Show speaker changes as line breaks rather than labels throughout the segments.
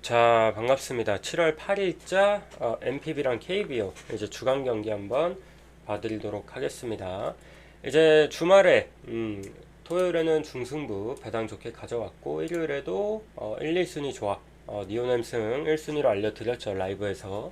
자, 반갑습니다. 7월 8일자 MPB랑 KBO 이제 주간 경기 한번 봐드리도록 하겠습니다. 이제 주말에 토요일에는 중승부 배당 좋게 가져왔고 일요일에도 1, 2순위 조합 니오넴승 1순위로 알려드렸죠. 라이브에서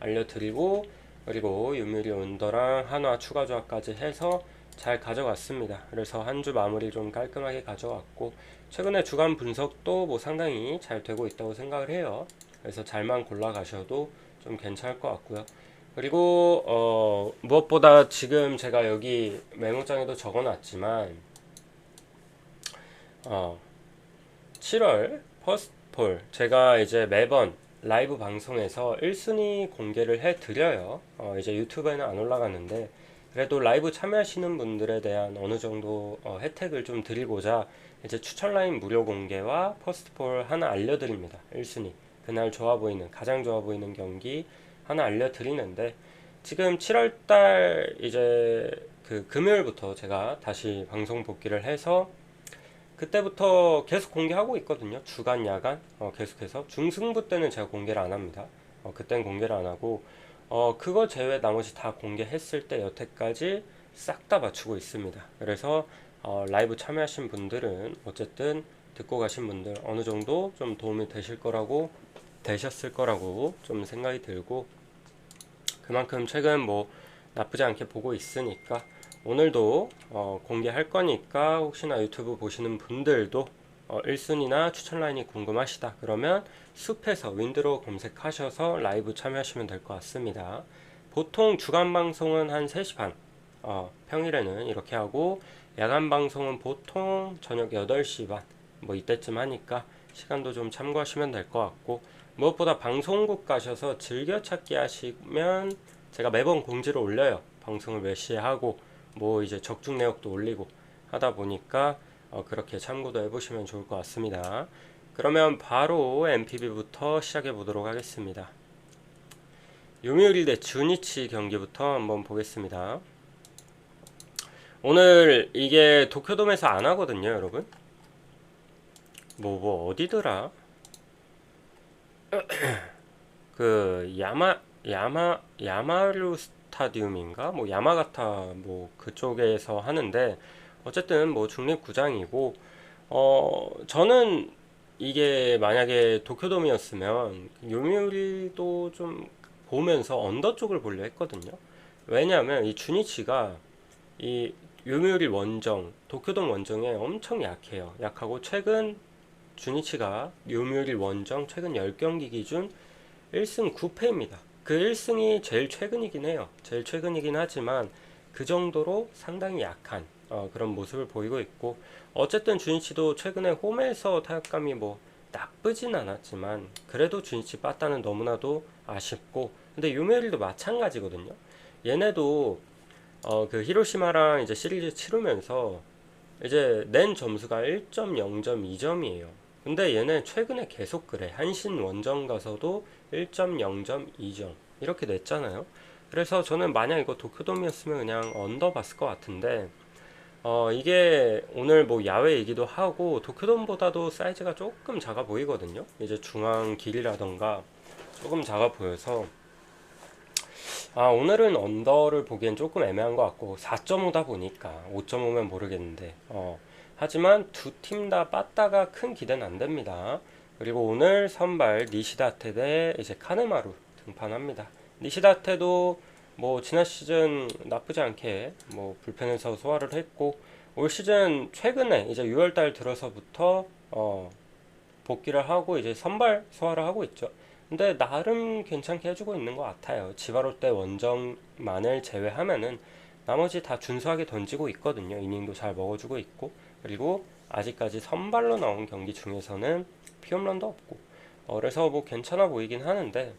알려드리고 그리고 유미리 온더랑 한화 추가 조합까지 해서 잘 가져갔습니다. 그래서 한 주 마무리 좀 깔끔하게 가져왔고 최근에 주간 분석도 뭐 상당히 잘 되고 있다고 생각을 해요. 그래서 잘만 골라 가셔도 좀 괜찮을 것 같고요. 그리고 무엇보다 지금 제가 여기 메모장에도 적어놨지만 7월 퍼스트폴 제가 이제 매번 라이브 방송에서 1순위 공개를 해드려요. 이제 유튜브에는 안 올라가는데 그래도 라이브 참여하시는 분들에 대한 어느 정도 혜택을 좀 드리고자 이제 추천 라인 무료 공개와 퍼스트폴 하나 알려드립니다. 1순위 그날 좋아 보이는 가장 좋아 보이는 경기 하나 알려드리는데 지금 7월달 이제 그 금요일부터 제가 다시 방송 복귀를 해서 그때부터 계속 공개하고 있거든요. 주간, 야간 계속해서 중승부 때는 제가 공개를 안 합니다. 그땐 공개를 안 하고 그거 제외 나머지 다 공개했을 때 여태까지 싹 다 맞추고 있습니다. 그래서 라이브 참여하신 분들은 어쨌든 듣고 가신 분들 어느 정도 좀 도움이 되셨을 거라고 좀 생각이 들고 그만큼 최근 뭐 나쁘지 않게 보고 있으니까 오늘도 공개할 거니까 혹시나 유튜브 보시는 분들도 1순위나 추천 라인이 궁금하시다 그러면 숲에서 윈드로 검색하셔서 라이브 참여하시면 될 것 같습니다. 보통 주간 방송은 한 3시 반 평일에는 이렇게 하고 야간 방송은 보통 저녁 8시 반 뭐 이때쯤 하니까 시간도 좀 참고하시면 될 것 같고 무엇보다 방송국 가셔서 즐겨찾기 하시면 제가 매번 공지를 올려요. 방송을 몇 시에 하고 뭐 이제 적중 내역도 올리고 하다 보니까 그렇게 참고도 해보시면 좋을 것 같습니다. 그러면 바로 MPB부터 시작해 보도록 하겠습니다. 요미우리 대 주니치 경기부터 한번 보겠습니다. 오늘 이게 도쿄돔에서 안 하거든요, 여러분. 뭐 어디더라? 그 야마루 스타디움인가? 뭐 야마가타 뭐 그쪽에서 하는데 어쨌든 뭐 중립구장이고 저는 이게 만약에 도쿄돔이었으면 요미우리도 좀 보면서 언더 쪽을 보려 했거든요. 왜냐하면 이 주니치가 이 요미우리 원정, 도쿄돔 원정에 엄청 약해요. 약하고 최근 주니치가 요미우리 원정 최근 10경기 기준 1승 9패입니다. 그 1승이 제일 최근이긴 해요. 제일 최근이긴 하지만 그 정도로 상당히 약한 그런 모습을 보이고 있고 어쨌든 주니치도 최근에 홈에서 타격감이 뭐 나쁘진 않았지만 그래도 주니치 빠따는 너무나도 아쉽고 근데 요미우리도 마찬가지거든요. 얘네도 그 히로시마랑 이제 시리즈 치르면서 이제 낸 점수가 1.0점 2점이에요. 근데 얘네 최근에 계속 그래. 한신 원정 가서도 1.0점 2점 이렇게 냈잖아요. 그래서 저는 만약 이거 도쿄돔이었으면 그냥 언더 봤을 것 같은데 이게 오늘 뭐 야외이기도 하고 도쿄돔보다도 사이즈가 조금 작아 보이거든요. 이제 중앙 길이라던가 조금 작아 보여서 오늘은 언더를 보기엔 조금 애매한 것 같고 4.5다 보니까 5.5면 모르겠는데 하지만 두 팀 다 빠따가 큰 기대는 안 됩니다. 그리고 오늘 선발 니시다테 대 이제 카네마루 등판합니다. 니시다테도 뭐 지난 시즌 나쁘지 않게 뭐 불펜에서 소화를 했고 올 시즌 최근에 이제 6월달 들어서부터 복귀를 하고 이제 선발 소화를 하고 있죠. 근데 나름 괜찮게 해주고 있는 것 같아요. 지바로 때 원정만을 제외하면은 나머지 다 준수하게 던지고 있거든요. 이닝도 잘 먹어주고 있고 그리고 아직까지 선발로 나온 경기 중에서는 피홈런도 없고 그래서 뭐 괜찮아 보이긴 하는데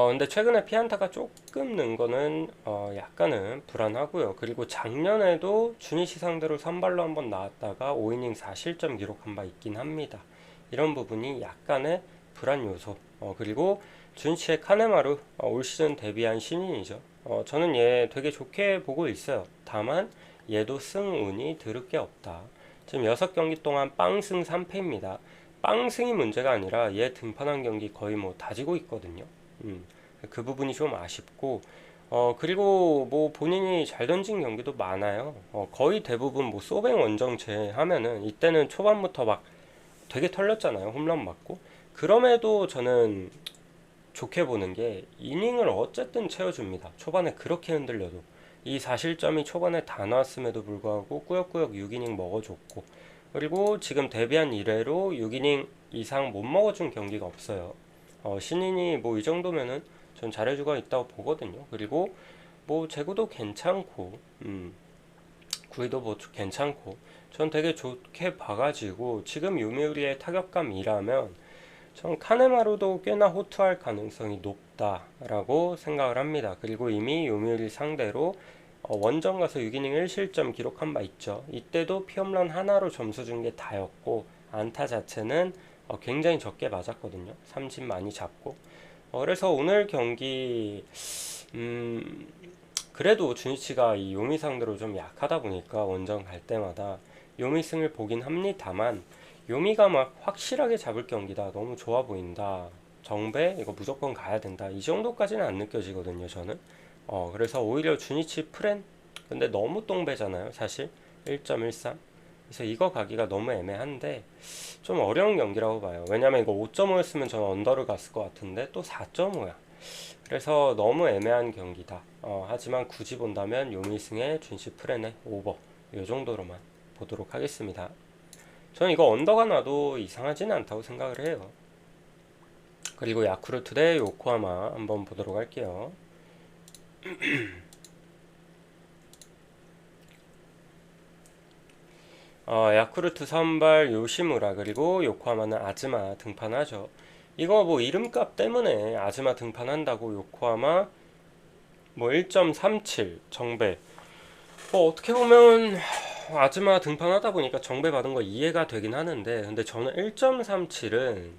근데 최근에 피안타가 조금 는 거는 약간은 불안하고요. 그리고 작년에도 주니시 상대로 선발로 한번 나왔다가 5이닝 4실점 기록한 바 있긴 합니다. 이런 부분이 약간의 불안 요소. 그리고 주니치의 카네마루 올 시즌 데뷔한 신인이죠. 저는 얘 되게 좋게 보고 있어요. 다만 얘도 승운이 드럽게 없다. 지금 6경기 동안 빵승 3패입니다. 빵승이 문제가 아니라 얘 등판한 경기 거의 뭐 다지고 있거든요. 그 부분이 좀 아쉽고, 그리고 뭐 본인이 잘 던진 경기도 많아요. 거의 대부분 뭐 소뱅 원정 제하면은 이때는 초반부터 막 되게 털렸잖아요. 홈런 맞고. 그럼에도 저는 좋게 보는 게 이닝을 어쨌든 채워줍니다. 초반에 그렇게 흔들려도. 이 4실점이 초반에 다 나왔음에도 불구하고 꾸역꾸역 6이닝 먹어줬고, 그리고 지금 데뷔한 이래로 6이닝 이상 못 먹어준 경기가 없어요. 신인이 뭐 이 정도면은 전 잘해주고 있다고 보거든요. 그리고 뭐 제구도 괜찮고, 구위도 뭐 괜찮고, 전 되게 좋게 봐가지고 지금 요미우리의 타격감이라면 전 카네마루도 꽤나 호투할 가능성이 높다라고 생각을 합니다. 그리고 이미 요미우리 상대로 원정 가서 6이닝 1실점 기록한 바 있죠. 이때도 피홈런 하나로 점수 준 게 다였고, 안타 자체는 굉장히 적게 맞았거든요. 삼진 많이 잡고. 그래서 오늘 경기 음, 그래도 주니치가 이 요미 상대로 좀 약하다 보니까 원정 갈 때마다 요미 승을 보긴 합니다만, 요미가 막 확실하게 잡을 경기다, 너무 좋아 보인다, 정배 이거 무조건 가야 된다, 이 정도까지는 안 느껴지거든요 저는. 그래서 오히려 주니치 프렌, 근데 너무 똥배잖아요 사실. 1.13. 그래서 이거 가기가 너무 애매한데 좀 어려운 경기라고 봐요. 왜냐면 이거 5.5였으면 저는 언더를 갔을 것 같은데 또 4.5야. 그래서 너무 애매한 경기다. 하지만 굳이 본다면 요미승의 준시 프렌의 오버, 이 정도로만 보도록 하겠습니다. 저는 이거 언더가 나도 이상하지는 않다고 생각을 해요. 그리고 야쿠르트 대 요코하마 한번 보도록 할게요. 야쿠르트 선발 요시무라, 그리고 요코하마는 아즈마 등판하죠. 이거 뭐 이름값 때문에 아즈마 등판한다고 요코하마 뭐 1.37 정배, 뭐 어떻게 보면 아즈마 등판하다 보니까 정배 받은 거 이해가 되긴 하는데, 근데 저는 1.37은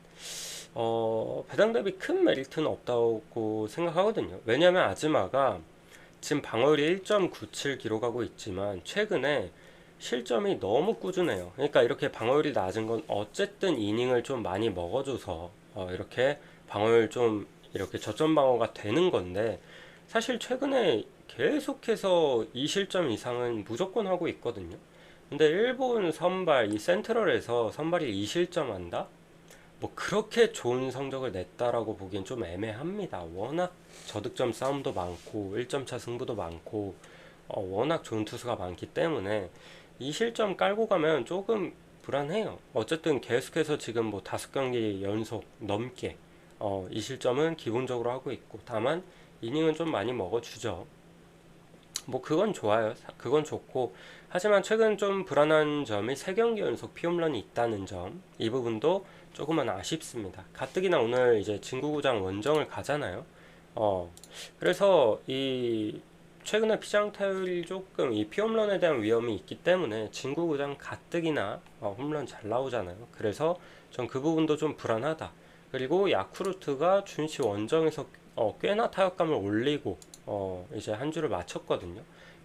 배당 대비 큰 메리트는 없다고 생각하거든요. 왜냐면 아즈마가 지금 방어율이 1.97 기록하고 있지만 최근에 실점이 너무 꾸준해요. 그러니까 이렇게 방어율이 낮은 건 어쨌든 이닝을 좀 많이 먹어줘서 이렇게 방어율 좀 이렇게 저점 방어가 되는 건데, 사실 최근에 계속해서 2실점 이상은 무조건 하고 있거든요. 근데 일본 선발 이 센트럴에서 선발이 2실점 한다? 뭐 그렇게 좋은 성적을 냈다라고 보기엔 좀 애매합니다. 워낙 저득점 싸움도 많고 1점차 승부도 많고 워낙 좋은 투수가 많기 때문에 이 실점 깔고 가면 조금 불안해요. 어쨌든 계속해서 지금 뭐 5경기 연속 넘게 이 실점은 기본적으로 하고 있고, 다만 이닝은 좀 많이 먹어주죠. 뭐 그건 좋아요. 그건 좋고, 하지만 최근 좀 불안한 점이 3경기 연속 피홈런이 있다는 점, 이 부분도 조금은 아쉽습니다. 가뜩이나 오늘 이제 진구구장 원정을 가잖아요. 그래서 이 최근에 피장 타율이 조금 이 피홈런에 대한 위험이 있기 때문에 진구구장 가뜩이나 홈런 잘 나오잖아요. 그래서 전 그 부분도 좀 불안하다. 그리고 야쿠르트가 준시 원정에서 꽤나 타격감을 올리고 이제 한 주를 마쳤거든요.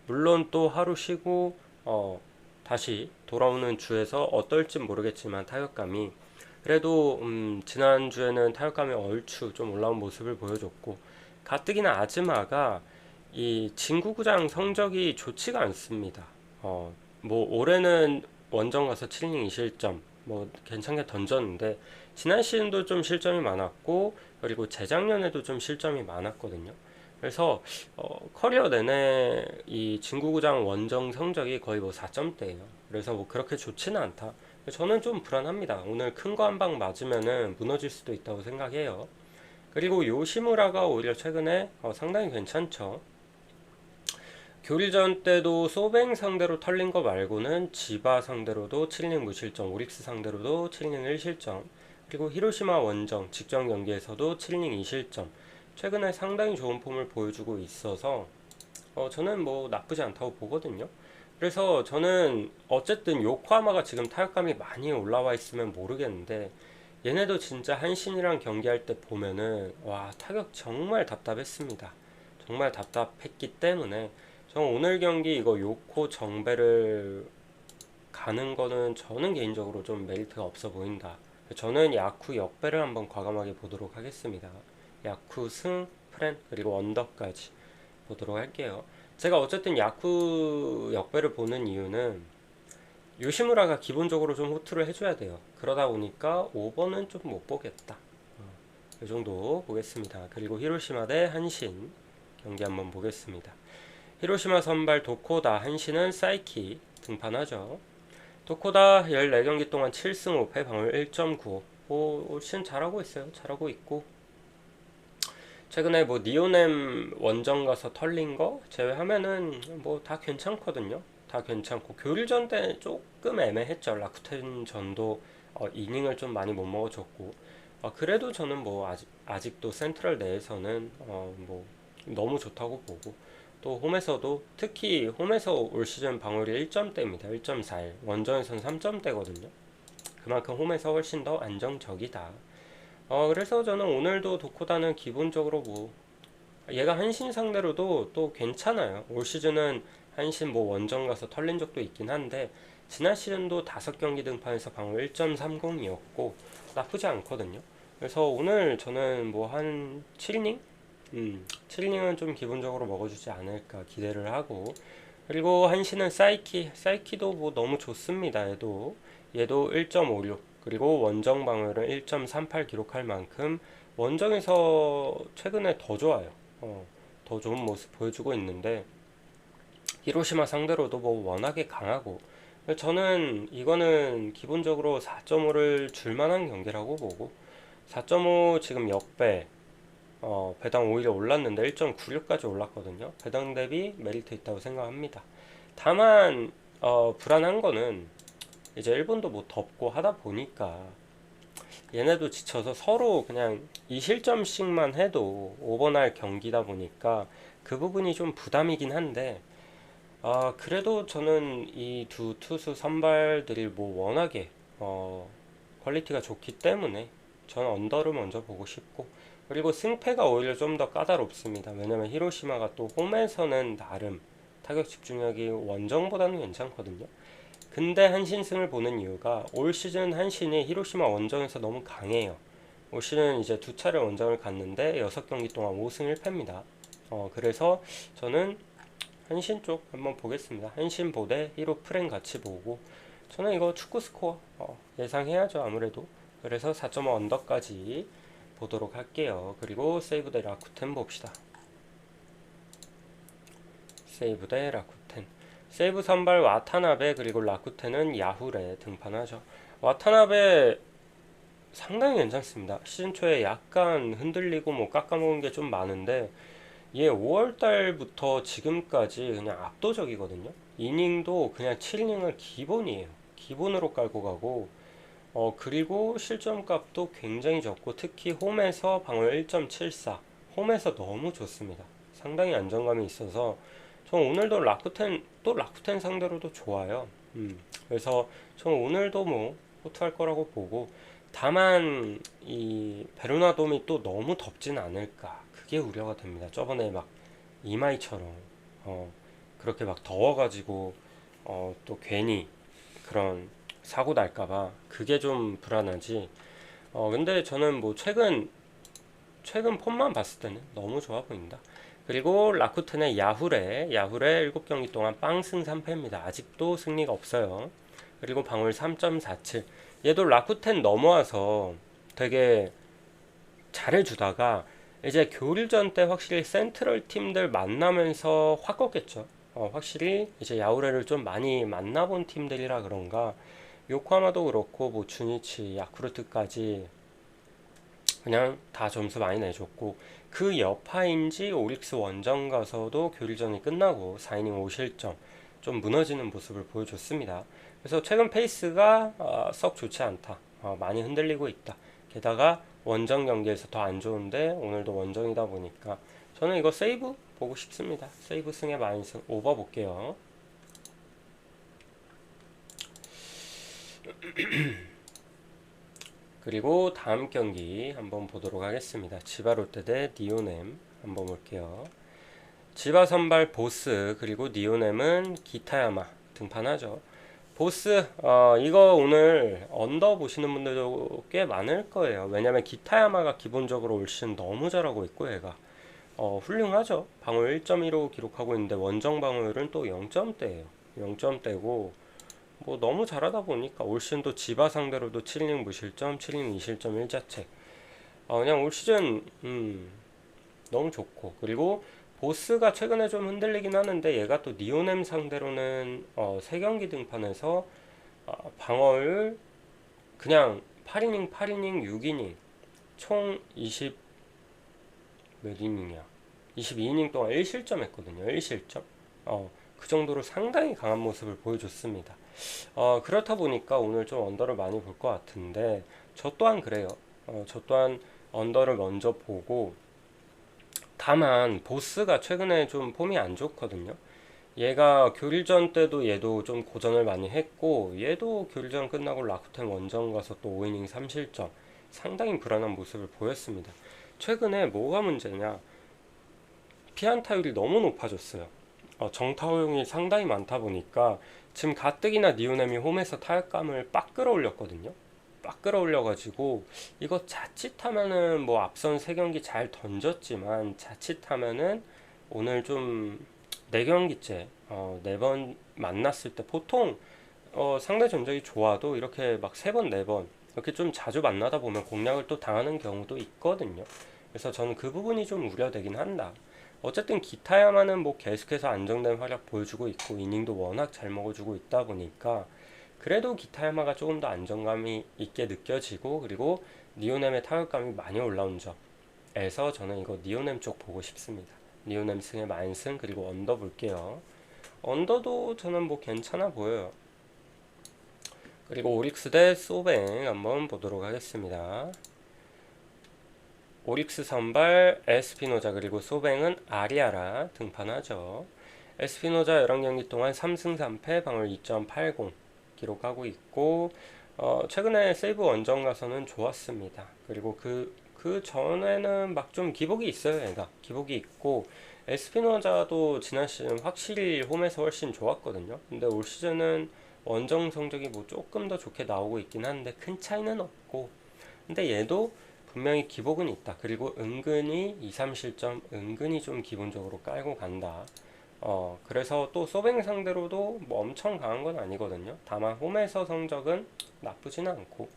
물론 또 하루 쉬고 다시 돌아오는 주에서 어떨진 모르겠지만 타격감이 그래도 지난주에는 타격감이 얼추 좀 올라온 모습을 보여줬고, 가뜩이나 아즈마가 이 진구구장 성적이 좋지가 않습니다. 뭐 올해는 원정 가서 7이닝 2실점 뭐 괜찮게 던졌는데, 지난 시즌도 좀 실점이 많았고 그리고 재작년에도 좀 실점이 많았거든요. 그래서 커리어 내내 이 진구구장 원정 성적이 거의 뭐 4점대예요. 그래서 뭐 그렇게 좋지는 않다. 저는 좀 불안합니다. 오늘 큰 거 한 방 맞으면은 무너질 수도 있다고 생각해요. 그리고 요시무라가 오히려 최근에 상당히 괜찮죠. 교리전 때도 소뱅 상대로 털린 거 말고는 지바 상대로도 7이닝 무실점, 오릭스 상대로도 7이닝 1실점, 그리고 히로시마 원정 직전 경기에서도 7이닝 2실점, 최근에 상당히 좋은 폼을 보여주고 있어서 저는 뭐 나쁘지 않다고 보거든요. 그래서 저는 어쨌든 요코하마가 지금 타격감이 많이 올라와 있으면 모르겠는데, 얘네도 진짜 한신이랑 경기할 때 보면은 와, 타격 정말 답답했습니다. 정말 답답했기 때문에 저는 오늘 경기 이거 요코 정배를 가는 거는 저는 개인적으로 좀 메리트가 없어 보인다. 저는 야쿠 역배를 한번 과감하게 보도록 하겠습니다. 야쿠 승, 프렌, 그리고 언더까지 보도록 할게요. 제가 어쨌든 야쿠 역배를 보는 이유는 요시무라가 기본적으로 좀 호투를 해줘야 돼요. 그러다 보니까 5번은 좀 못 보겠다. 이 정도 보겠습니다. 그리고 히로시마 대 한신 경기 한번 보겠습니다. 히로시마 선발 도코다, 한신은 사이키 등판하죠. 도코다 14경기 동안 7승 5패, 방울 1.95. 올 시즌 잘하고 있어요. 잘하고 있고, 최근에 뭐 니오넴 원정 가서 털린 거 제외하면은 뭐 다 괜찮거든요. 다 괜찮고, 교일전 때 조금 애매했죠. 라쿠텐 전도 이닝을 좀 많이 못 먹어줬고, 그래도 저는 뭐 아직도 센트럴 내에서는 뭐 너무 좋다고 보고, 또 홈에서도, 특히 홈에서 올 시즌 방울이 1점대입니다. 1.41. 원정에서는 3점대거든요. 그만큼 홈에서 훨씬 더 안정적이다. 그래서 저는 오늘도 도코다는 기본적으로 뭐 얘가 한신 상대로도 또 괜찮아요. 올 시즌은 한신 뭐 원정 가서 털린 적도 있긴 한데, 지난 시즌도 5경기 등판에서 방울 1.30이었고 나쁘지 않거든요. 그래서 오늘 저는 뭐 한 7이닝? 7이닝은 좀 기본적으로 먹어주지 않을까 기대를 하고, 그리고 한신은 사이키도 뭐 너무 좋습니다. 얘도 1.56, 그리고 원정 방어율은 1.38 기록할 만큼 원정에서 최근에 더 좋아요. 더 좋은 모습 보여주고 있는데, 히로시마 상대로도 뭐 워낙에 강하고, 저는 이거는 기본적으로 4.5를 줄만한 경기라고 보고, 4.5 지금 역배, 배당 오히려 올랐는데 1.96까지 올랐거든요. 배당 대비 메리트 있다고 생각합니다. 다만 불안한 거는 이제 일본도 뭐 덥고 하다 보니까 얘네도 지쳐서 서로 그냥 2실점씩만 해도 오버날 경기다 보니까 그 부분이 좀 부담이긴 한데, 그래도 저는 이 두 투수 선발들이 뭐 워낙에 퀄리티가 좋기 때문에 저는 언더를 먼저 보고 싶고, 그리고 승패가 오히려 좀 더 까다롭습니다. 왜냐면 히로시마가 또 홈에서는 나름 타격 집중력이 원정보다는 괜찮거든요. 근데 한신승을 보는 이유가 올 시즌 한신이 히로시마 원정에서 너무 강해요. 올 시즌 이제 두 차례 원정을 갔는데 6경기 동안 5승 1패입니다. 그래서 저는 한신 쪽 한번 보겠습니다. 한신 보대 히로 프렌 같이 보고, 저는 이거 축구 스코어 예상해야죠 아무래도. 그래서 4.5 언더까지 보도록 할게요. 그리고 세이브 대 라쿠텐 봅시다. 세이브 대 라쿠텐. 세이브 선발 와타나베, 그리고 라쿠텐은 야후레 등판하죠. 와타나베 상당히 괜찮습니다. 시즌 초에 약간 흔들리고 뭐 깎아먹은 게 좀 많은데, 얘 5월 달부터 지금까지 그냥 압도적이거든요. 이닝도 그냥 7이닝을 기본이에요. 기본으로 깔고 가고, 그리고 실점값도 굉장히 적고, 특히 홈에서 방어 1.74, 홈에서 너무 좋습니다. 상당히 안정감이 있어서 저 오늘도 라쿠텐 상대로도 좋아요. 그래서 저 오늘도 뭐 호투할 거라고 보고, 다만 이 베로나돔이 또 너무 덥진 않을까, 그게 우려가 됩니다. 저번에 막 이마이처럼 그렇게 막 더워가지고 또 괜히 그런 사고 날까봐 그게 좀 불안하지. 근데 저는 뭐 최근 폼만 봤을 때는 너무 좋아 보인다. 그리고 라쿠텐의 야후레 7경기 동안 빵승 3패입니다. 아직도 승리가 없어요. 그리고 방울 3.47. 얘도 라쿠텐 넘어와서 되게 잘해주다가 이제 교일전 때 확실히 센트럴 팀들 만나면서 확 꺾였죠. 확실히 이제 야후레를 좀 많이 만나본 팀들이라 그런가, 요코하마도 그렇고 뭐 주니치, 야쿠르트까지 그냥 다 점수 많이 내줬고, 그 여파인지 오릭스 원정 가서도 교일전이 끝나고 4이닝 5실점 좀 무너지는 모습을 보여줬습니다. 그래서 최근 페이스가 썩 좋지 않다. 많이 흔들리고 있다. 게다가 원정 경기에서 더 안 좋은데 오늘도 원정이다 보니까 저는 이거 세이브 보고 싶습니다. 세이브 승에 많이 오버 볼게요. 그리고 다음 경기 한번 보도록 하겠습니다. 지바 롯데 대 니오넴 한번 볼게요. 지바 선발 보스, 그리고 니오넴은 기타야마 등판하죠. 보스, 이거 오늘 언더 보시는 분들도 꽤 많을 거예요. 왜냐면 기타야마가 기본적으로 올 시즌 너무 잘하고 있고 얘가 훌륭하죠. 방어율 1.15 기록하고 있는데 원정 방어율은 또 0점대예요. 0점대고 뭐 너무 잘하다 보니까 올 시즌도 지바 상대로도 7이닝 무실점, 7이닝 2실점 1자책. 그냥 올 시즌 너무 좋고, 그리고 보스가 최근에 좀 흔들리긴 하는데 얘가 또 니오넴 상대로는 3경기 등판에서 방어율 그냥 8이닝 8이닝 6이닝 총 20 몇 이닝이야, 22이닝 동안 1실점 했거든요. 1실점. 그 정도로 상당히 강한 모습을 보여줬습니다. 그렇다 보니까 오늘 좀 언더를 많이 볼 것 같은데 저 또한 그래요. 저 또한 언더를 먼저 보고, 다만 보스가 최근에 좀 폼이 안 좋거든요. 얘가 교일전 때도 얘도 좀 고전을 많이 했고, 얘도 교일전 끝나고 라쿠텐 원정 가서 또 5이닝 3실점 상당히 불안한 모습을 보였습니다. 최근에 뭐가 문제냐, 피안타율이 너무 높아졌어요. 정타호용이 상당히 많다 보니까 지금 가뜩이나 니오넴이 홈에서 타격감을 빡 끌어올렸거든요. 빡 끌어올려가지고 이거 자칫하면은 뭐 앞선 3경기 잘 던졌지만 자칫하면은 오늘 좀 4경기째 4번 만났을 때 보통 상대 전적이 좋아도 이렇게 막 3번 4번 이렇게 좀 자주 만나다 보면 공략을 또 당하는 경우도 있거든요. 그래서 저는 그 부분이 좀 우려되긴 한다. 어쨌든 기타야마는 뭐 계속해서 안정된 활약 보여주고 있고 이닝도 워낙 잘 먹어주고 있다 보니까 그래도 기타야마가 조금 더 안정감이 있게 느껴지고, 그리고 니오넴의 타격감이 많이 올라온 점에서 저는 이거 니오넴 쪽 보고 싶습니다. 니오넴 승의 만승, 그리고 언더 볼게요. 언더도 저는 뭐 괜찮아 보여요. 그리고 오릭스 대 소뱅 한번 보도록 하겠습니다. 오릭스 선발 에스피노자, 그리고 소뱅은 아리아라 등판하죠. 에스피노자 11경기 동안 3승 3패 방어율 2.80 기록하고 있고, 최근에 세이브 원정 가서는 좋았습니다. 그리고 그 전에는 막 좀 기복이 있어요. 얘가 기복이 있고, 에스피노자도 지난 시즌 확실히 홈에서 훨씬 좋았거든요. 근데 올 시즌은 원정 성적이 뭐 조금 더 좋게 나오고 있긴 한데 큰 차이는 없고, 근데 얘도 분명히 기복은 있다. 그리고 은근히 2, 3실점 은근히 좀 기본적으로 깔고 간다. 그래서 또 소뱅 상대로도 뭐 엄청 강한 건 아니거든요. 다만 홈에서 성적은 나쁘지는 않고,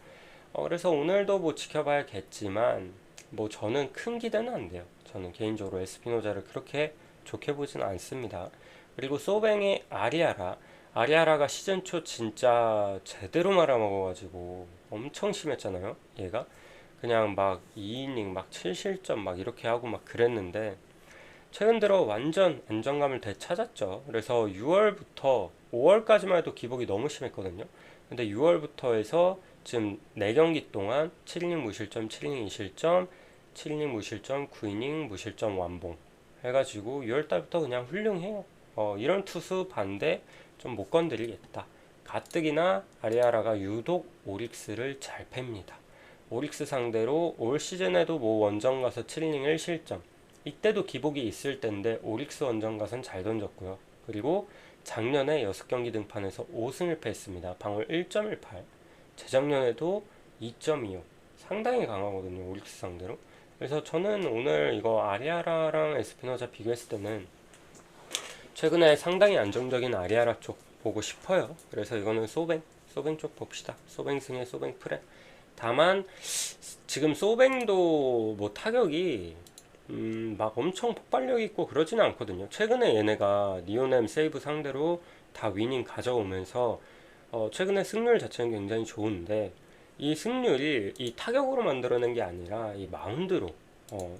그래서 오늘도 뭐 지켜봐야겠지만 뭐 저는 큰 기대는 안 돼요. 저는 개인적으로 에스피노자를 그렇게 좋게 보진 않습니다. 그리고 소뱅의 아리아라가 시즌 초 진짜 제대로 말아먹어가지고 엄청 심했잖아요. 얘가 그냥 막 2이닝 막 7실점 막 이렇게 하고 막 그랬는데 최근 들어 완전 안정감을 되찾았죠. 그래서 6월부터 5월까지만 해도 기복이 너무 심했거든요. 근데 6월부터 해서 지금 4경기 동안 7이닝 무실점, 7이닝 2실점, 7이닝 무실점, 9이닝 무실점 완봉 해가지고 6월달부터 그냥 훌륭해요. 이런 투수 반대 좀 못 건드리겠다. 가뜩이나 아리아라가 유독 오릭스를 잘 팹니다. 오릭스 상대로 올 시즌에도 뭐 원정 가서 7이닝 1실점, 이때도 기복이 있을 텐데 오릭스 원정 가선 잘 던졌고요. 그리고 작년에 6경기 등판에서 5승 1패 했습니다. 방어율 1.18, 재작년에도 2.25, 상당히 강하거든요. 오릭스 상대로. 그래서 저는 오늘 이거 아리아라랑 에스피노자 비교했을 때는 최근에 상당히 안정적인 아리아라 쪽 보고 싶어요. 그래서 이거는 소뱅 쪽 봅시다. 소뱅 승의 소뱅 프레. 다만 지금 소뱅도 뭐 타격이 막 엄청 폭발력 있고 그러지는 않거든요. 최근에 얘네가 니오넴 세이브 상대로 다 위닝 가져오면서 최근에 승률 자체는 굉장히 좋은데, 이 승률이 이 타격으로 만들어낸 게 아니라 이 마운드로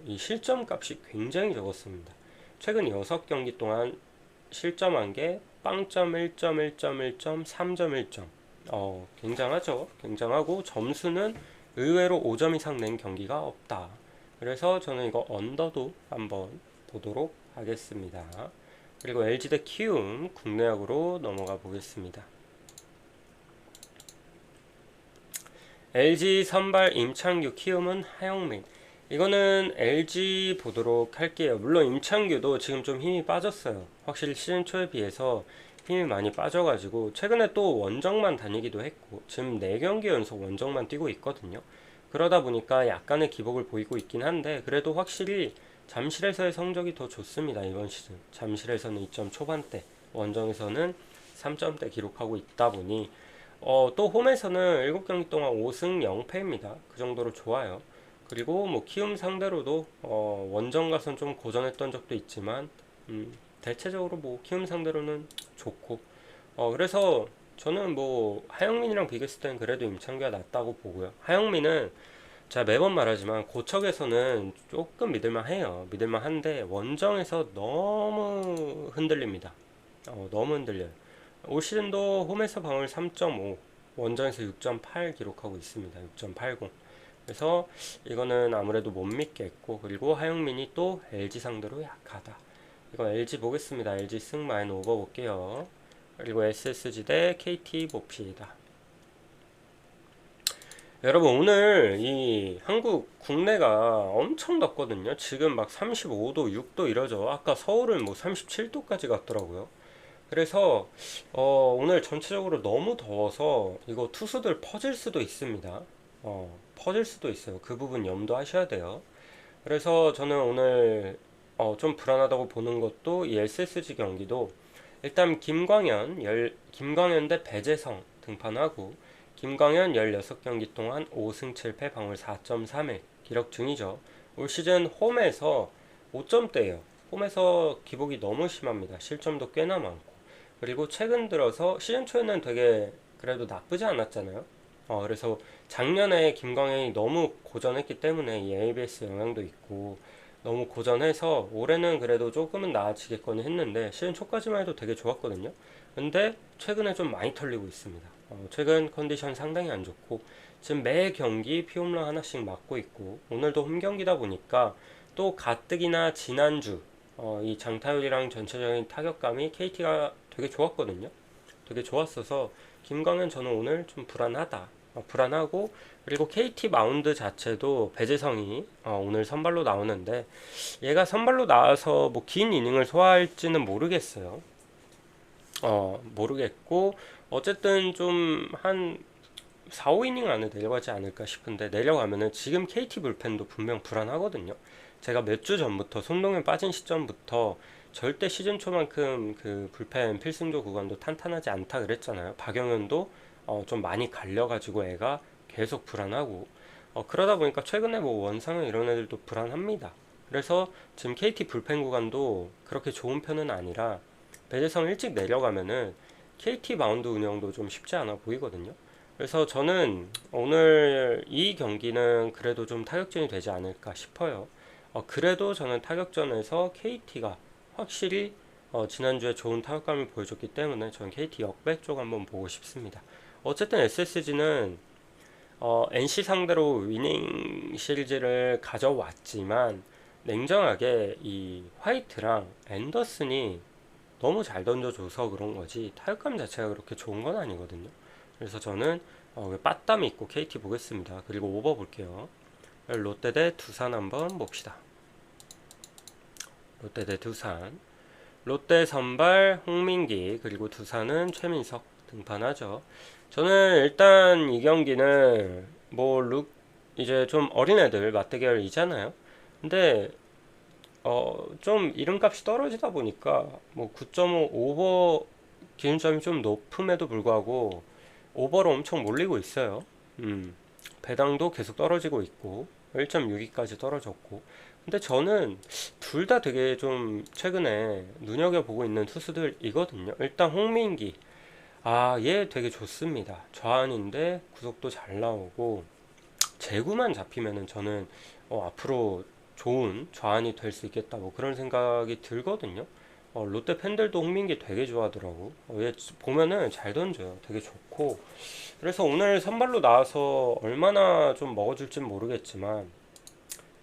이 실점 값이 굉장히 적었습니다. 최근 6경기 동안 실점한 게 0점, 1점, 1점, 1점, 3점, 1점. 굉장하죠. 굉장하고 점수는 의외로 5점 이상 낸 경기가 없다. 그래서 저는 이거 언더도 한번 보도록 하겠습니다. 그리고 LG 대 키움 국내약으로 넘어가 보겠습니다. LG 선발 임창규, 키움은 하영민. 이거는 LG 보도록 할게요. 물론 임창규도 지금 좀 힘이 빠졌어요. 확실히 시즌 초에 비해서 힘이 많이 빠져가지고 최근에 또 원정만 다니기도 했고 지금 4경기 연속 원정만 뛰고 있거든요. 그러다 보니까 약간의 기복을 보이고 있긴 한데 그래도 확실히 잠실에서의 성적이 더 좋습니다. 이번 시즌 잠실에서는 2점 초반대, 원정에서는 3점대 기록하고 있다 보니 또 홈에서는 7경기 동안 5승 0패입니다. 그 정도로 좋아요. 그리고 뭐 키움 상대로도 원정 가선 좀 고전했던 적도 있지만 대체적으로 뭐 키움 상대로는 좋고 그래서 저는 뭐 하영민이랑 비교했을 때는 그래도 임창규가 낫다고 보고요. 하영민은 제가 매번 말하지만 고척에서는 조금 믿을만 해요. 믿을만 한데 원정에서 너무 흔들립니다. 너무 흔들려요. 올 시즌도 홈에서 방울 3.5, 원정에서 6.8 기록하고 있습니다. 6.80. 그래서 이거는 아무래도 못 믿겠고, 그리고 하영민이 또 LG 상대로 약하다. 이거 LG 보겠습니다. LG 승 마인 오버 볼게요. 그리고 SSG 대 KT 봅시다. 여러분 오늘 이 한국 국내가 엄청 덥거든요. 지금 막 35도, 6도 이러죠. 아까 서울은 뭐 37도까지 갔더라고요. 그래서 오늘 전체적으로 너무 더워서 이거 투수들 퍼질 수도 있습니다. 퍼질 수도 있어요. 그 부분 염두하셔야 돼요. 그래서 저는 오늘 좀 불안하다고 보는 것도 이 SSG 경기도 일단 김광현 대 배재성 등판하고 김광현 16경기 동안 5승 7패 방울 4.31 기록 중이죠. 올 시즌 홈에서 5점대예요. 홈에서 기복이 너무 심합니다. 실점도 꽤나 많고. 그리고 최근 들어서 시즌 초에는 되게 그래도 나쁘지 않았잖아요. 그래서 작년에 김광현이 너무 고전했기 때문에 이 ABS 영향도 있고 너무 고전해서 올해는 그래도 조금은 나아지겠거니 했는데 시즌 초까지만 해도 되게 좋았거든요. 근데 최근에 좀 많이 털리고 있습니다. 최근 컨디션 상당히 안 좋고 지금 매 경기 피홈런 하나씩 맞고 있고 오늘도 홈 경기다 보니까 또 가뜩이나 지난주 이 장타율이랑 전체적인 타격감이 KT가 되게 좋았거든요. 되게 좋았어서 김광현 저는 오늘 좀 불안하다. 불안하고 그리고 KT 마운드 자체도 배재성이 오늘 선발로 나오는데 얘가 선발로 나와서 뭐 긴 이닝을 소화할지는 모르겠어요. 모르겠고 어쨌든 좀 한 4, 5이닝 안에 내려가지 않을까 싶은데 내려가면은 지금 KT 불펜도 분명 불안하거든요. 제가 몇 주 전부터 손동현 빠진 시점부터 절대 시즌 초만큼 그 불펜 필승조 구간도 탄탄하지 않다 그랬잖아요. 박영현도 좀 많이 갈려가지고 애가 계속 불안하고 그러다 보니까 최근에 뭐 원상현 이런 애들도 불안합니다. 그래서 지금 KT 불펜 구간도 그렇게 좋은 편은 아니라 배재성 일찍 내려가면은 KT 마운드 운영도 좀 쉽지 않아 보이거든요. 그래서 저는 오늘 이 경기는 그래도 좀 타격전이 되지 않을까 싶어요. 그래도 저는 타격전에서 KT가 확실히 지난주에 좋은 타격감을 보여줬기 때문에 저는 KT 역백 쪽 한번 보고 싶습니다. 어쨌든 SSG는 NC 상대로 위닝 시리즈를 가져왔지만 냉정하게 이 화이트랑 앤더슨이 너무 잘 던져줘서 그런 거지 타격감 자체가 그렇게 좋은 건 아니거든요. 그래서 저는 빠땀이 있고 KT 보겠습니다. 그리고 오버 볼게요. 롯데 대 두산 한번 봅시다. 롯데 대 두산. 롯데 선발 홍민기 그리고 두산은 최민석 등판하죠. 저는 일단 이 경기는 뭐 이제 좀 어린애들 맞대결이잖아요. 근데 좀 이름값이 떨어지다 보니까 뭐 9.5 오버 기준점이 좀 높음에도 불구하고 오버로 엄청 몰리고 있어요. 배당도 계속 떨어지고 있고 1.62까지 떨어졌고 근데 저는 둘 다 되게 좀 최근에 눈여겨보고 있는 투수들이거든요. 일단 홍민기 얘 되게 좋습니다. 좌완인데 구속도 잘 나오고 제구만 잡히면은 저는 앞으로 좋은 좌완이 될 수 있겠다 뭐 그런 생각이 들거든요. 롯데 팬들도 홍민기 되게 좋아하더라고. 얘 보면은 잘 던져요. 되게 좋고 그래서 오늘 선발로 나와서 얼마나 좀 먹어줄진 모르겠지만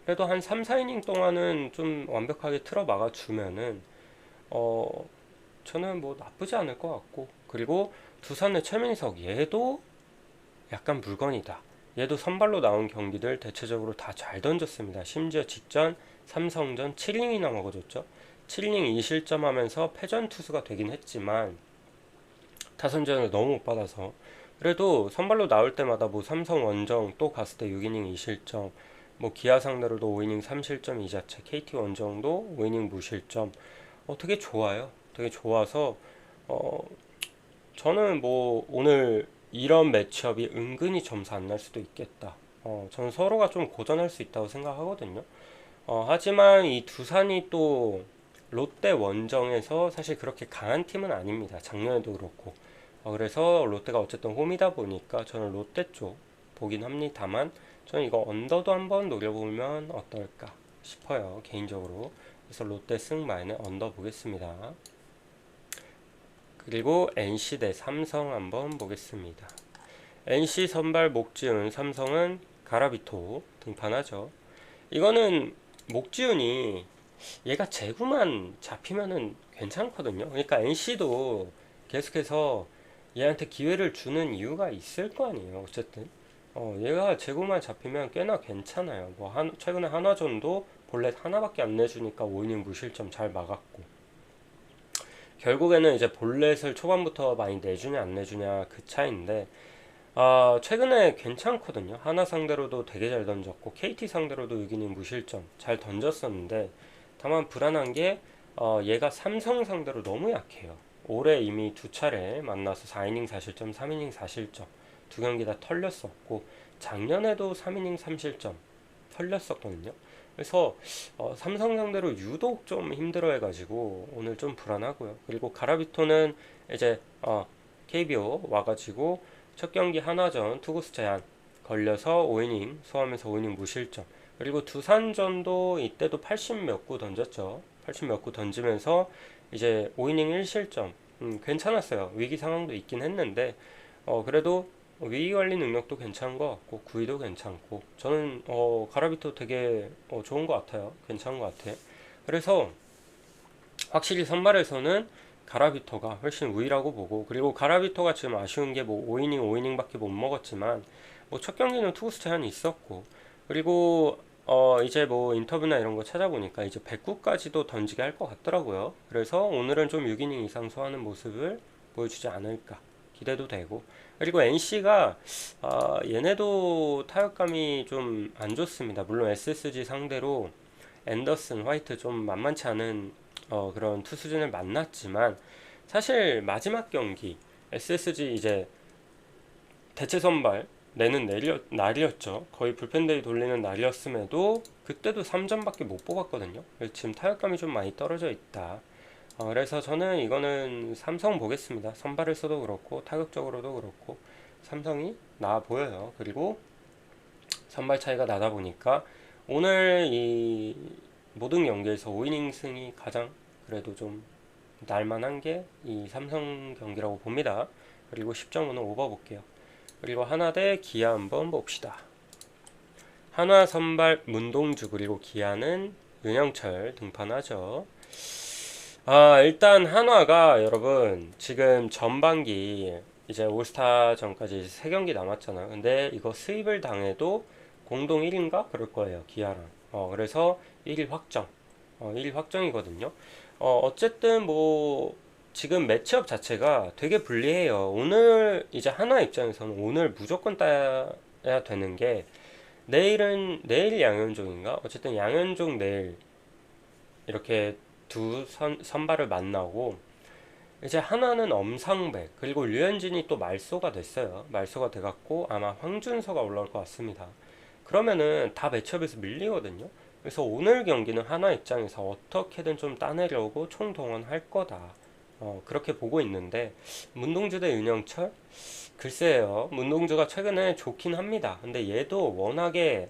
그래도 한 3, 4이닝 동안은 좀 완벽하게 틀어 막아주면은 저는 뭐 나쁘지 않을 것 같고 그리고 두산의 최민석 얘도 약간 물건이다. 얘도 선발로 나온 경기들 대체적으로 다 잘 던졌습니다. 심지어 직전 삼성전 7이닝이나 먹어줬죠. 7이닝 2실점하면서 패전 투수가 되긴 했지만 타선전을 너무 못 받아서. 그래도 선발로 나올 때마다 뭐 삼성 원정 또 갔을 때 6이닝 2실점, 뭐 기아 상대로도 5이닝 3실점 이자체, KT 원정도 5이닝 무실점. 되게 좋아요. 되게 좋아서 어, 저는 뭐 오늘 이런 매치업이 은근히 점수 안 날 수도 있겠다. 저는 서로가 좀 고전할 수 있다고 생각하거든요. 하지만 이 두산이 또 롯데 원정에서 사실 그렇게 강한 팀은 아닙니다. 작년에도 그렇고. 그래서 롯데가 어쨌든 홈이다 보니까 저는 롯데 쪽 보긴 합니다만 저는 이거 언더도 한번 노려보면 어떨까 싶어요. 개인적으로. 그래서 롯데 승마에는 언더 보겠습니다. 그리고 NC 대 삼성 한번 보겠습니다. NC 선발 목지훈, 삼성은 가라비토 등판하죠. 이거는 목지훈이 얘가 제구만 잡히면은 괜찮거든요. 그러니까 NC도 계속해서 얘한테 기회를 주는 이유가 있을 거 아니에요. 어쨌든 얘가 제구만 잡히면 꽤나 괜찮아요. 뭐 최근에 한화전도 볼넷 하나밖에 안 내주니까 5이닝 무실점 잘 막았고, 결국에는 이제 볼넷을 초반부터 많이 내주냐 안 내주냐 그 차이인데, 최근에 괜찮거든요. 하나 상대로도 되게 잘 던졌고 KT 상대로도 6이닝 무실점 잘 던졌었는데, 다만 불안한 게 얘가 삼성 상대로 너무 약해요. 올해 이미 두 차례 만나서 4이닝 4실점, 3이닝 4실점 두 경기 다 털렸었고, 작년에도 3이닝 3실점 털렸었거든요. 그래서 삼성 상대로 유독 좀 힘들어해가지고 오늘 좀 불안하고요. 그리고 가라비토는 이제 KBO 와가지고 첫 경기 한화전 투구수 제한 걸려서 5이닝 소화하면서 5이닝 무실점. 그리고 두산전도 이때도 80 몇 구 던졌죠. 80 몇 구 던지면서 이제 5이닝 1실점. 괜찮았어요. 위기 상황도 있긴 했는데 그래도 위기 관리 능력도 괜찮은 것 같고 구위도 괜찮고, 저는 가라비토 되게 좋은 것 같아요. 괜찮은 것 같아요. 그래서 확실히 선발에서는 가라비토가 훨씬 우위라고 보고, 그리고 가라비토가 지금 아쉬운 게 뭐 5이닝 5이닝밖에 못 먹었지만 뭐 첫 경기는 투구수 제한이 있었고, 그리고 이제 뭐 인터뷰나 이런 거 찾아보니까 이제 100구까지도 던지게 할 것 같더라고요. 그래서 오늘은 좀 6이닝 이상 소화하는 모습을 보여주지 않을까 기대도 되고, 그리고 NC가 얘네도 타격감이 좀 안 좋습니다. 물론 SSG 상대로 앤더슨, 화이트 좀 만만치 않은 그런 투수진을 만났지만, 사실 마지막 경기 SSG 이제 대체 선발 내는 날이었죠. 거의 불펜데이 돌리는 날이었음에도 그때도 3점밖에 못 뽑았거든요. 지금 타격감이 좀 많이 떨어져 있다. 그래서 저는 이거는 삼성 보겠습니다. 선발에서도 그렇고 타격적으로도 그렇고 삼성이 나아 보여요. 그리고 선발 차이가 나다 보니까 오늘 이 모든 경기에서 5이닝 승이 가장 그래도 좀 날만한 게 이 삼성 경기라고 봅니다. 그리고 10점은 오버 볼게요. 그리고 하나 대 기아 한번 봅시다. 한화 선발 문동주, 그리고 기아는 윤영철 등판하죠. 일단 한화가 여러분 지금 전반기 이제 올스타 전까지 3경기 남았잖아요. 근데 이거 스윕을 당해도 공동 1위인가 그럴 거예요, 기아랑. 그래서 1위 확정. 1위 확정이거든요. 어쨌든 뭐 지금 매치업 자체가 되게 불리해요. 오늘 이제 한화 입장에서는 오늘 무조건 따야 되는 게, 내일 양현종인가? 어쨌든 양현종 내일 이렇게 두 선발을 만나고, 이제 하나는 엄상백, 그리고 류현진이 또 말소가 됐어요. 말소가 돼갖고 아마 황준서가 올라올 것 같습니다. 그러면은 다 매치업에서 밀리거든요. 그래서 오늘 경기는 하나 입장에서 어떻게든 좀 따내려고 총동원할 거다. 그렇게 보고 있는데, 문동주 대 윤영철? 글쎄요. 문동주가 최근에 좋긴 합니다. 근데 얘도 워낙에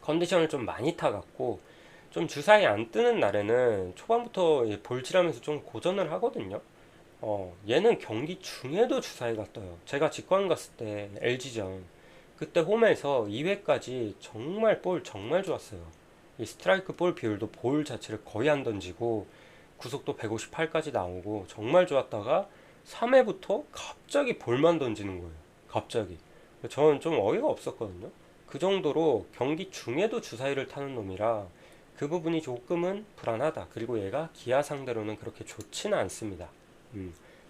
컨디션을 좀 많이 타갖고 좀 주사위 안 뜨는 날에는 초반부터 볼질하면서 좀 고전을 하거든요. 얘는 경기 중에도 주사위가 떠요. 제가 직관 갔을 때 LG전 그때 홈에서 2회까지 정말 볼 정말 좋았어요. 이 스트라이크 볼 비율도 볼 자체를 거의 안 던지고 구속도 158까지 나오고 정말 좋았다가 3회부터 갑자기 볼만 던지는 거예요. 갑자기. 저는 좀 어이가 없었거든요. 그 정도로 경기 중에도 주사위를 타는 놈이라 그 부분이 조금은 불안하다. 그리고 얘가 기아 상대로는 그렇게 좋지는 않습니다.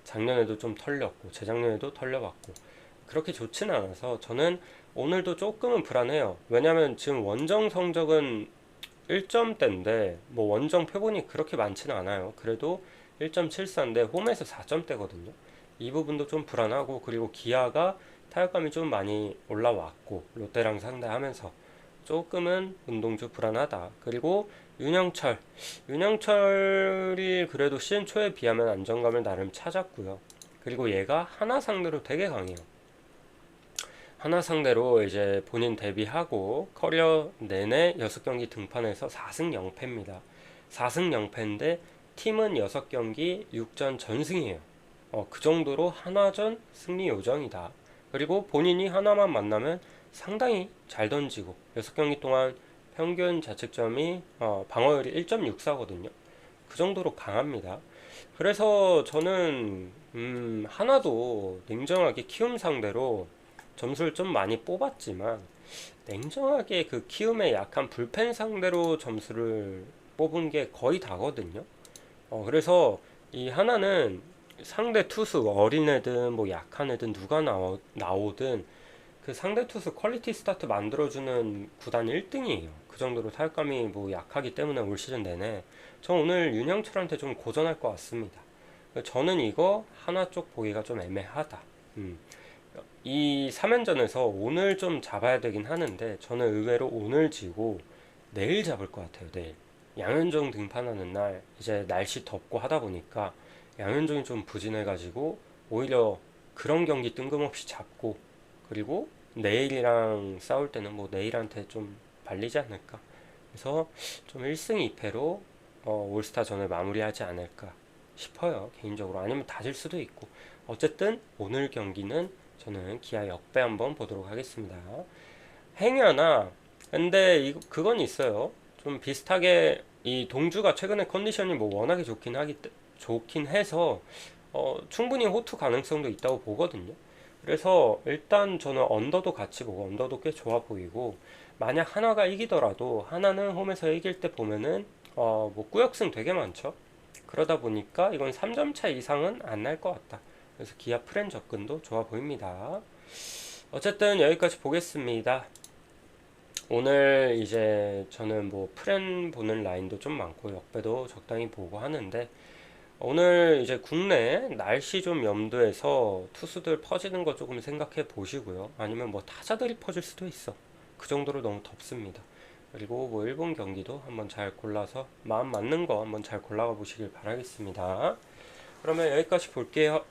작년에도 좀 털렸고 재작년에도 털려봤고 그렇게 좋지는 않아서 저는 오늘도 조금은 불안해요. 왜냐면 지금 원정 성적은 1점대인데 뭐 원정 표본이 그렇게 많지는 않아요. 그래도 1.74인데 홈에서 4점대거든요. 이 부분도 좀 불안하고 그리고 기아가 타격감이 좀 많이 올라왔고 롯데랑 상대하면서 조금은 운동주 불안하다. 그리고 윤영철이 그래도 시즌 초에 비하면 안정감을 나름 찾았고요. 그리고 얘가 하나 상대로 되게 강해요. 하나 상대로 이제 본인 데뷔하고 커리어 내내 6경기 등판해서 4승 0패입니다. 4승 0패인데 팀은 6경기 6전 전승이에요. 그 정도로 하나전 승리 요정이다. 그리고 본인이 하나만 만나면 상당히 잘 던지고 6경기 동안 평균 자책점이 방어율이 1.64거든요. 그 정도로 강합니다. 그래서 저는 하나도 냉정하게 키움 상대로 점수를 좀 많이 뽑았지만 냉정하게 그 키움에 약한 불펜 상대로 점수를 뽑은 게 거의 다거든요. 그래서 이 하나는 상대 투수 어린 애든 뭐 약한 애든 누가 나오든 그 상대 투수 퀄리티 스타트 만들어주는 구단 1등이에요. 그 정도로 타격감이 뭐 약하기 때문에 올 시즌 내내 저 오늘 윤영철한테 좀 고전할 것 같습니다. 저는 이거 하나 쪽 보기가 좀 애매하다. 이 3연전에서 오늘 좀 잡아야 되긴 하는데 저는 의외로 오늘 지고 내일 잡을 것 같아요. 내일 양현종 등판하는 날 이제 날씨 덥고 하다 보니까 양현종이 좀 부진해가지고 오히려 그런 경기 뜬금없이 잡고 그리고 내일이랑 싸울 때는 뭐 내일한테 좀 발리지 않을까. 그래서 좀 1승 2패로 올스타 전을 마무리하지 않을까 싶어요. 개인적으로. 아니면 다질 수도 있고. 어쨌든 오늘 경기는 저는 기아 역배 한번 보도록 하겠습니다. 행여나 근데 그건 있어요. 좀 비슷하게 이 동주가 최근에 컨디션이 뭐 워낙에 좋긴 해서 충분히 호투 가능성도 있다고 보거든요. 그래서 일단 저는 언더도 같이 보고 언더도 꽤 좋아 보이고 만약 하나가 이기더라도 하나는 홈에서 이길 때 보면은 뭐 꾸역승 되게 많죠. 그러다 보니까 이건 3점 차 이상은 안 날 것 같다. 그래서 기아 프렌 접근도 좋아 보입니다. 어쨌든 여기까지 보겠습니다. 오늘 이제 저는 뭐 프렌 보는 라인도 좀 많고 역배도 적당히 보고 하는데 오늘 이제 국내 날씨 좀 염두해서 투수들 퍼지는 거 조금 생각해 보시고요. 아니면 뭐 타자들이 퍼질 수도 있어. 그 정도로 너무 덥습니다. 그리고 뭐 일본 경기도 한번 잘 골라서 마음 맞는 거 한번 잘 골라가 보시길 바라겠습니다. 그러면 여기까지 볼게요.